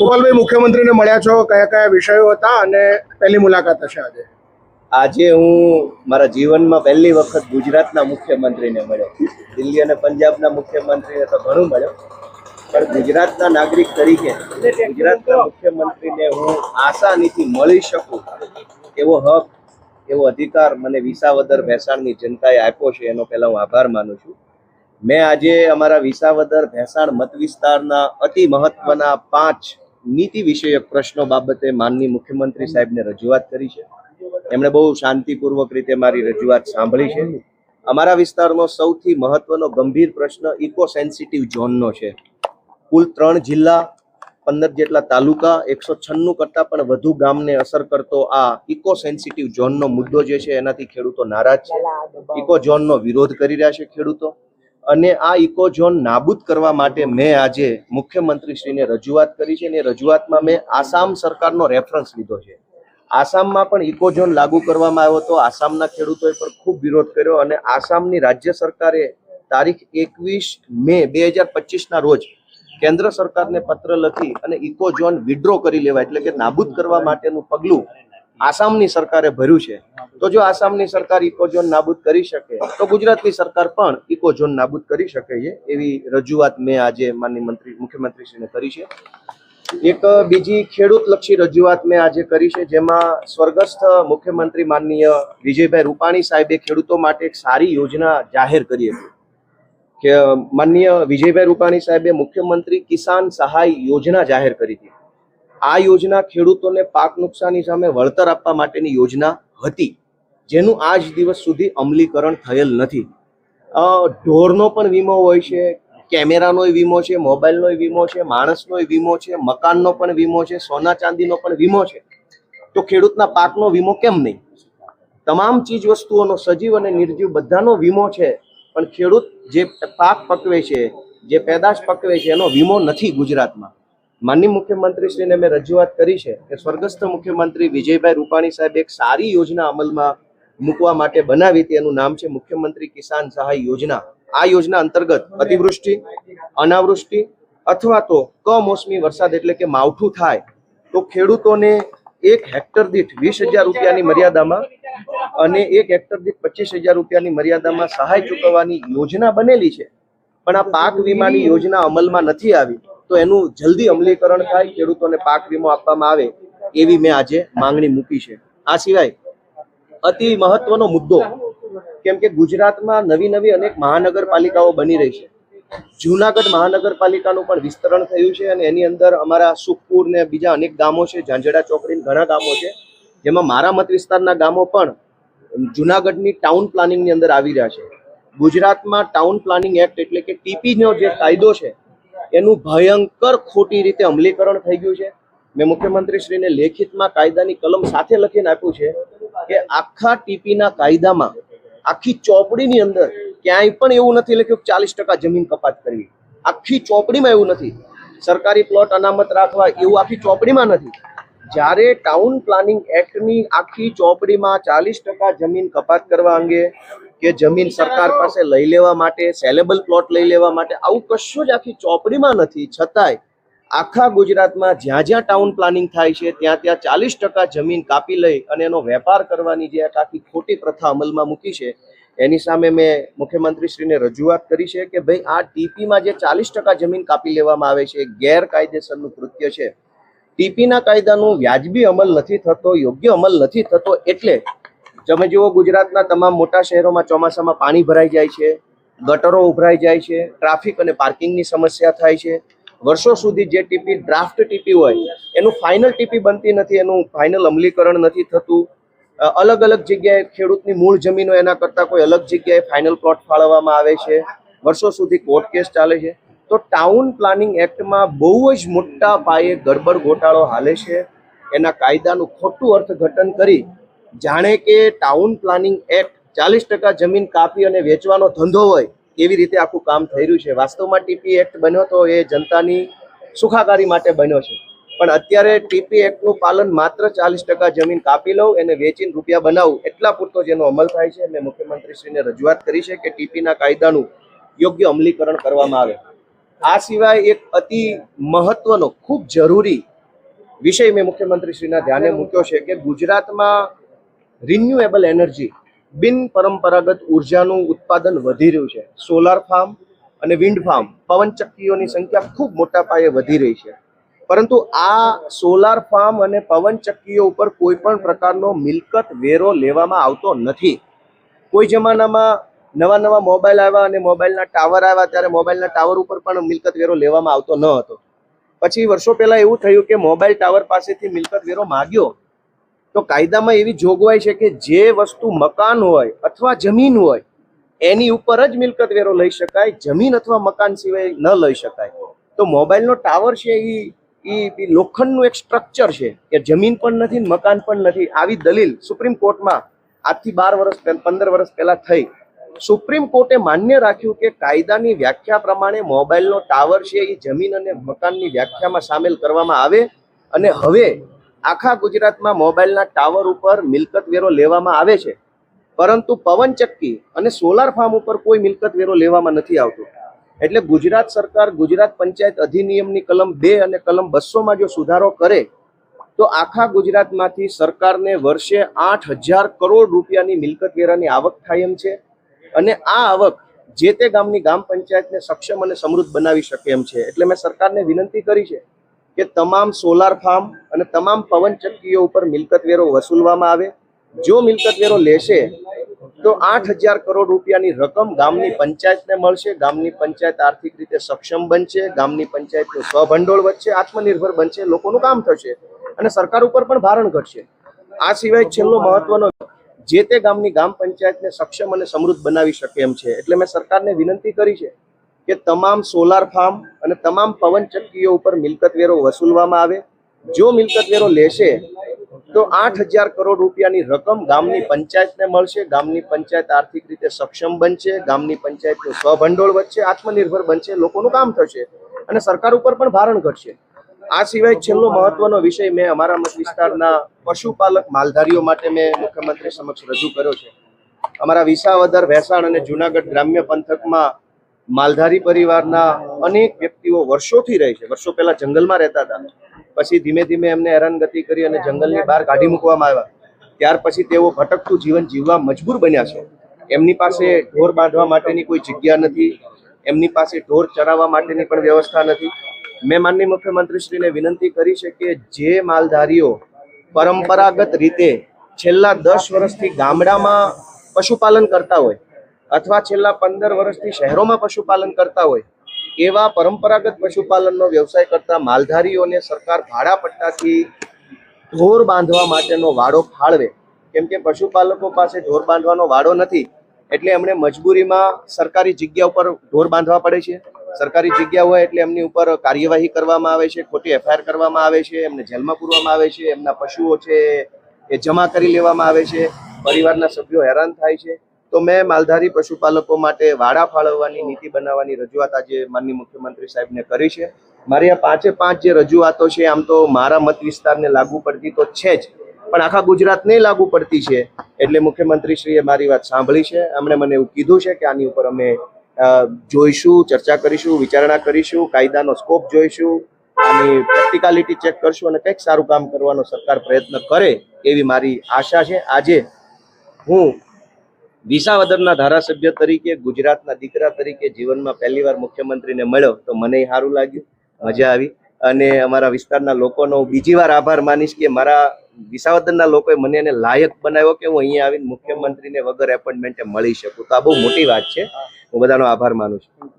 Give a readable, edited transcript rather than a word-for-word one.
ગોપાલભાઈ મુખ્યમંત્રીને મળ્યા છો, કયા કયા વિષયો હતા અને પહેલી મુલાકાત હશે આજે? આજે હું મારા જીવનમાં પહેલી વખત ગુજરાતના મુખ્યમંત્રીને મળ્યો. દિલ્હી અને પંજાબના મુખ્યમંત્રીને તો ઘણું મળ્યો, પણ ગુજરાતના નાગરિક તરીકે ગુજરાતના મુખ્યમંત્રીને હું આસાનીથી મળી શકું એવો હક, એવો અધિકાર મને વિસાવદર ભેસાણની જનતાએ આપ્યો છે, એનો પહેલા હું આભાર માનું છું. મેં આજે અમારા વિસાવદર ભેસાણ મત વિસ્તારના અતિ મહત્વના 5 નીતિ વિષયક પ્રશ્નો બાબતે માનનીય મુખ્યમંત્રી સાહેબને રજૂઆત કરી છે. એમણે બહુ શાંતિપૂર્વક રીતે મારી રજૂઆત સાંભળી છે. અમારા વિસ્તારનો સૌથી મહત્વનો ગંભીર પ્રશ્ન ઇકો સેન્સિટિવ ઝોનનો છે. કુલ 3 જિલ્લા, 15 જેટલા તાલુકા, 196 કરતાં પણ વધુ ગામને અસર કરતો આ ઇકો સેન્સિટિવ ઝોનનો મુદ્દો જે છે એનાથી ખેડૂતો નારાજ છે. ઇકો ઝોનનો વિરોધ કરી રહ્યા છે ખેડૂતો, અને આ ઇકો ઝોન નાબૂદ કરવા માટે મેં આજે મુખ્યમંત્રીશ્રીને રજૂઆત કરી છે. અને રજૂઆતમાં મેં આસામ સરકારનો રેફરન્સ લીધો છે. આસામમાં પણ ઇકો ઝોન લાગુ કરવામાં આવ્યો હતો. આસામના ખેડૂતોએ પણ ખૂબ વિરોધ કર્યો, અને આસામની રાજ્ય સરકારે તારીખ 21 મે 2025ના રોજ કેન્દ્ર સરકારને પત્ર લખી અને ઇકો ઝોન વિડ્રો કરી લેવા, એટલે કે નાબૂદ કરવા માટેનું પગલું આસામની સરકારે ભર્યું છે. તો જો આસામની સરકાર ઇકો ઝોન નાબૂદ કરી શકે તો ગુજરાતની સરકાર પણ ઇકો ઝોન નાબૂદ કરી શકે છે, એવી રજૂઆત મેં આજે માનનીય મુખ્યમંત્રીશ્રીને કરી છે. એક બીજી ખેડૂતલક્ષી રજૂઆત મેં આજે કરી છે, જેમાં સ્વર્ગસ્થ મુખ્યમંત્રી માનનીય વિજયભાઈ રૂપાણી સાહેબે ખેડૂતો માટે એક સારી યોજના જાહેર કરી હતી કે માનનીય વિજયભાઈ રૂપાણી સાહેબે મુખ્યમંત્રી કિસાન સહાય યોજના જાહેર કરી હતી. આ યોજના ખેડૂતોને પાક નુકસાની સામે વળતર આપવા માટેની યોજના હતી, જેનું આજ દિવસ સુધી અમલીકરણ થયેલ નથી. ઢોરનો પણ વીમો હોય છે, કેમેરાનો વીમો છે, મોબાઈલનો વીમો છે, માણસનો વીમો છે, મકાનનો પણ વીમો છે, સોના ચાંદીનો પણ વીમો છે. તો ખેડૂતના પાકનો વીમો કેમ નહીં? તમામ ચીજ વસ્તુઓનો, સજીવ અને નિર્જીવ બધાનો વીમો છે, પણ ખેડૂત જે પાક પકવે છે, જે પેદાશ પકવે છે, એનો વીમો નથી ગુજરાતમાં. માનનીય મુખ્યમંત્રીશ્રીને મેં રજૂઆત કરી છે કે સ્વર્ગસ્થ મુખ્યમંત્રી વિજયભાઈ રૂપાણી સાહેબ એક સારી યોજના અમલમાં મૂકવા માટે બનાવી હતી. એનું નામ છે મુખ્યમંત્રી કિસાન સહાય યોજના. આ યોજના અંતર્ગત અતિવૃષ્ટિ, અનાવૃષ્ટિ અથવા તો કમોસમી વરસાદ એટલે કે માવઠું થાય તો ખેડૂતોને 1 હેક્ટર દીઠ 20,000 રૂપિયાની મર્યાદામાં અને 1 હેક્ટર દીઠ 25,000 રૂપિયાની મર્યાદામાં સહાય ચૂકવવાની યોજના બનેલી છે. પણ આ પાક વીમાની યોજના અમલમાં નથી આવી, તો એનું જલ્દી અમલીકરણ થાય, ખેડૂતોને પાક વીમો આપવામાં આવે, એવી મેં આજે માંગણી મૂકી છે. આ સિવાય અતિ મહત્વનો મુદ્દો, કેમ કે ગુજરાતમાં નવી અનેક મહાનગરપાલિકાઓ બની રહી છે. જૂનાગઢ મહાનગરપાલિકાનું પણ વિસ્તરણ થયું છે, અને એની અંદર અમારા સુખપુર ને બીજા અનેક ગામો છે, ઝાંઝડા ચોકડી ઘણા ગામો છે, જેમાં મારા મત વિસ્તારના ગામો પણ જૂનાગઢની ટાઉન પ્લાનિંગની અંદર આવી રહ્યા છે. ગુજરાતમાં ટાઉન પ્લાનિંગ એક્ટ એટલે કે ટીપીનો જે કાયદો છે એનું ભયંકર ખોટી રીતે અમલીકરણ થઈ ગયું છે. મેં મુખ્યમંત્રીશ્રીને લેખિતમાં કાયદાની કલમ સાથે લખીને આપ્યું છે કે આખા ટીપીના કાયદામાં આખી ચોપડીની અંદર ક્યાંય પણ એવું નથી લખ્યું કે 40% જમીન કપાત કરવી. આખી ચોપડીમાં એવું નથી. સરકારી પ્લોટ અનામત રાખવા એવું આખી ચોપડીમાં નથી. જ્યારે ટાઉન પ્લાનિંગ એક્ટની આખી ચોપડીમાં 40% જમીન કપાત કરવા અંગે કે જમીન સરકાર પાસે લઈ લેવા માટે, સેલેબલ પ્લોટ લઈ લેવા માટે આવું કશું જ આખી ચોપડીમાં નથી, છતાંય આખા ગુજરાતમાં જ્યાં જ્યાં ટાઉન પ્લાનિંગ થાય છે ત્યાં 40% જમીન કાપી લઈ અને એનો વેપાર કરવાની જે આખી ખોટી પ્રથા અમલમાં મૂકી છે, એની સામે મેં મુખ્યમંત્રીશ્રીને રજૂઆત કરી છે કે ભાઈ આ ટીપીમાં જે 40% જમીન કાપી લેવામાં આવે છે એ ગેરકાયદેસરનું કૃત્ય છે. ટીપીના કાયદાનું વ્યાજબી અમલ નથી થતો, યોગ્ય અમલ નથી થતો. એટલે તમે જુઓ, ગુજરાતના તમામ મોટા શહેરોમાં ચોમાસામાં પાણી ભરાઈ જાય છે, ગટરો ઉભરાઈ જાય છે, ટ્રાફિક અને પાર્કિંગની સમસ્યા થાય છે. વર્ષો સુધી જે ટીપી ડ્રાફ્ટ ટીપી હોય એનું ફાઇનલ ટીપી બનતી નથી, એનું ફાઇનલ અમલીકરણ નથી થતું. અલગ અલગ જગ્યાએ ખેડૂતની મૂળ જમીનો એના કરતાં કોઈ અલગ જગ્યાએ ફાઇનલ પ્લોટ ફાળવવામાં આવે છે. વર્ષો સુધી કોર્ટ કેસ ચાલે છે. તો ટાઉન પ્લાનિંગ એક્ટમાં બહુ જ મોટા પાયે ગડબડ ગોટાળો હાલે છે. એના કાયદાનું ખોટું અર્થઘટન કરી જાણે કે ટાઉન પ્લાનિંગ એક્ટ 40% જમીન કાપી અને વેચવાનો ધંધો હોય એવી રીતે આખું કામ થઈ રહ્યું છે. વાસ્તવમાં ટીપી એક્ટ બન્યો તો એ જનતાની સુખાકારી માટે બન્યો છે, પણ અત્યારે ટીપી એક્ટનું પાલન માત્ર 40% જમીન કાપી લઉં, એને વેચીને રૂપિયા બનાવું એટલા પૂરતો જેનો અમલ થાય છે. મેં મુખ્યમંત્રીશ્રીને રજૂઆત કરી છે કે ટીપીના કાયદાનું યોગ્ય અમલીકરણ કરવામાં આવે. આ સિવાય એક અતિ મહત્વનો, ખૂબ જરૂરી વિષય મેં મુખ્યમંત્રીશ્રીના ધ્યાને મૂક્યો છે કે ગુજરાતમાં રિન્યુએબલ એનર્જી બિન પરંપરાગત ઉર્જાનું ઉત્પાદન વધી રહ્યું છે. સોલાર ફાર્મ અને વિન્ડ ફાર્મ પવનચક્કીઓની સંખ્યા ખૂબ મોટા પાયે વધી રહી છે. પરંતુ આ સોલાર ફાર્મ અને પવનચક્કીઓ ઉપર કોઈ પણ પ્રકારનો મિલકત વેરો લેવામાં આવતો નથી. કોઈ જમાનામાં નવા મોબાઈલ આવ્યા અને મોબાઈલના ટાવર આવ્યા ત્યારે મોબાઈલના ટાવર ઉપર પણ મિલકત વેરો લેવામાં આવતો ન હતો. પછી વર્ષો પહેલા એવું થયું કે મોબાઈલ ટાવર પાસેથી મિલકત વેરો માગ્યો તો કાયદામાં એવી જોગવાઈ છે કે જે વસ્તુ મકાન હોય અથવા જમીન હોય એની ઉપર જ મિલકત વેરો લઈ શકાય, જમીન અથવા મકાન સિવાય ન લઈ શકાય. તો મોબાઈલનો ટાવર છે એ લોખંડનું એક સ્ટ્રક્ચર છે કે જમીન પણ નથી મકાન પણ નથી. આવી દલીલ સુપ્રીમ કોર્ટમાં આજથી 15 વર્ષ પહેલા થઈ. સુપ્રીમ કોર્ટે માન્ય રાખ્યું કે કાયદાની વ્યાખ્યા પ્રમાણે મોબાઈલનો ટાવર છે એ જમીન અને મકાનની વ્યાખ્યામાં સામેલ કરવામાં આવે અને હવે આખા ગુજરાતમાં મોબાઈલના ટાવર ઉપર મિલકત વેરો લેવામાં આવે છે, પરંતુ પવનચક્કી અને સોલાર ફાર્મ ઉપર કોઈ મિલકત વેરો લેવામાં નથી આવતો. એટલે ગુજરાત સરકાર ગુજરાત પંચાયત અધિનિયમની કલમ 2 અને કલમ 200માં જો સુધારો કરે તો આખા ગુજરાતમાંથી સરકારને વર્ષે 8,000 કરોડ રૂપિયાની મિલકત વેરાની આવક થાય એમ છે અને આ આવક જે તે ગામની ગ્રામ પંચાયતને સક્ષમ અને સમૃદ્ધ બનાવી શકે એમ છે. એટલે મેં સરકારને વિનંતી કરી છે કે તમામ સોલાર ફાર્મ અને તમામ પવનચક્કીઓ ઉપર મિલકત વેરો વસૂલવામાં આવે. જો મિલકત વેરો લેશે તો 8,000 કરોડ રૂપિયાની રકમ ગામની પંચાયતને મળશે. ગામની પંચાયત આર્થિક રીતે સક્ષમ બનશે, ગામની પંચાયતનું સ્વભંડોળ વધશે, આત્મનિર્ભર બનશે, લોકોનું કામ થશે અને સરકાર ઉપર પણ ભારણ ઘટશે. આ સિવાય છેલ્લો મહત્વનો જે તે ગામની ગ્રામ પંચાયતને સક્ષમ અને સમૃદ્ધ બનાવી શકે એમ છે. એટલે મેં સરકારને વિનંતી કરી છે કે તમામ સોલાર ફાર્મ અને તમામ પવનચક્કીઓ ઉપર મિલકત વેરો વસૂલવામાં આવે. જો મિલકત વેરો લેશે તો 8,000 કરોડ રૂપિયાની રકમ ગામની પંચાયતને મળશે, ગામની પંચાયત આર્થિક રીતે સક્ષમ બનશે, ગામની પંચાયતનું સ્વભંડોળ વધશે, આત્મનિર્ભર બનશે, લોકોનું કામ થશે અને સરકાર ઉપર પણ ભારણ ઘટશે. આ સિવાય છેલ્લો મહત્વનો વિષય મેં અમારા મત વિસ્તારના પશુપાલક માલધારીઓ માટે મેં મુખ્યમંત્રી સમક્ષ રજૂ કર્યો છે. અમારા વિસાવદર, ભેસાણ અને જુનાગઢ ગ્રામ્ય પંથકમાં માલધારી પરિવારના અનેક વ્યક્તિઓ વર્ષોથી રહે છે. વર્ષો પહેલા જંગલમાં રહેતા હતા, પછી ધીમે ધીમે એમને હેરાનગતિ કરી અને જંગલની બહાર કાઢી મૂકવામાં આવ્યા. ત્યાર પછી તેઓ ભટકતું જીવન જીવવા મજબૂર બન્યા છે. એમની પાસે ઢોર બાંધવા માટેની કોઈ જગ્યા નથી, એમની પાસે ઢોર ચરાવવા માટેની પણ વ્યવસ્થા નથી. મેં માનનીય મુખ્યમંત્રીશ્રીને વિનંતી કરી છે કે જે માલધારીઓ પરંપરાગત રીતે છેલ્લા 10 વર્ષથી ગામડામાં પશુપાલન કરતા હોય અથવા છેલ્લા 15 વર્ષથી શહેરોમાં પશુપાલન કરતા હોય એવા પરંપરાગત પશુપાલનનો વ્યવસાય કરતા માલધારીઓને સરકાર ભાડા પટ્ટાથી ઢોર બાંધવા માટેનો વાડો ફાળવે. કેમ કે પશુપાલકો પાસે ઢોર બાંધવાનો વાડો નથી એટલે એમણે મજબૂરીમાં સરકારી જગ્યા ઉપર ઢોર બાંધવા પડે છે. સરકારી જગ્યા હોય એટલે એમની ઉપર કાર્યવાહી કરવામાં આવે છે, ખોટી FIR કરવામાં આવે છે, એમને જેલમાં પૂરવામાં આવે છે, એમના પશુઓ છે એ જમા કરી લેવામાં આવે છે, પરિવારના સભ્યો હેરાન થાય છે. તો મેં માલધારી પશુપાલકો માટે વાડા ફાળવવાની નીતિ બનાવવાની રજૂઆત આજે માનનીય મુખ્યમંત્રી સાહેબને કરી છે. મારી આ 5 જે રજૂઆતો છે આમ તો મારા મત વિસ્તારને લાગુ પડતી તો છે જ, પણ આખા ગુજરાતને લાગુ પડતી છે. એટલે મુખ્યમંત્રીશ્રીએ મારી વાત સાંભળી છે. એમણે મને એવું કીધું છે કે આની ઉપર અમે જોઈશું, ચર્ચા કરીશું, વિચારણા કરીશું, કાયદાનો સ્કોપ જોઈશું, આની પ્રેક્ટિકાલિટી ચેક કરશું અને કંઈક સારું કામ કરવાનો સરકાર પ્રયત્ન કરે એવી મારી આશા છે. આજે હું વિસાવદરના ધારાસભ્ય તરીકે, ગુજરાતના દીકરા તરીકે જીવનમાં પહેલીવાર મુખ્યમંત્રીને મળ્યો તો મને સારું લાગ્યું, મજા આવી અને અમારા વિસ્તારના લોકોનો બીજી વાર આભાર માનીશ કે મારા વિસાવદરના લોકોએ મને એને લાયક બનાવ્યો કે હું અહીંયા આવીને મુખ્યમંત્રીને વગર એપોઇન્ટમેન્ટે મળી શકું. તો આ બહુ મોટી વાત છે. હું બધાનો આભાર માનું છું.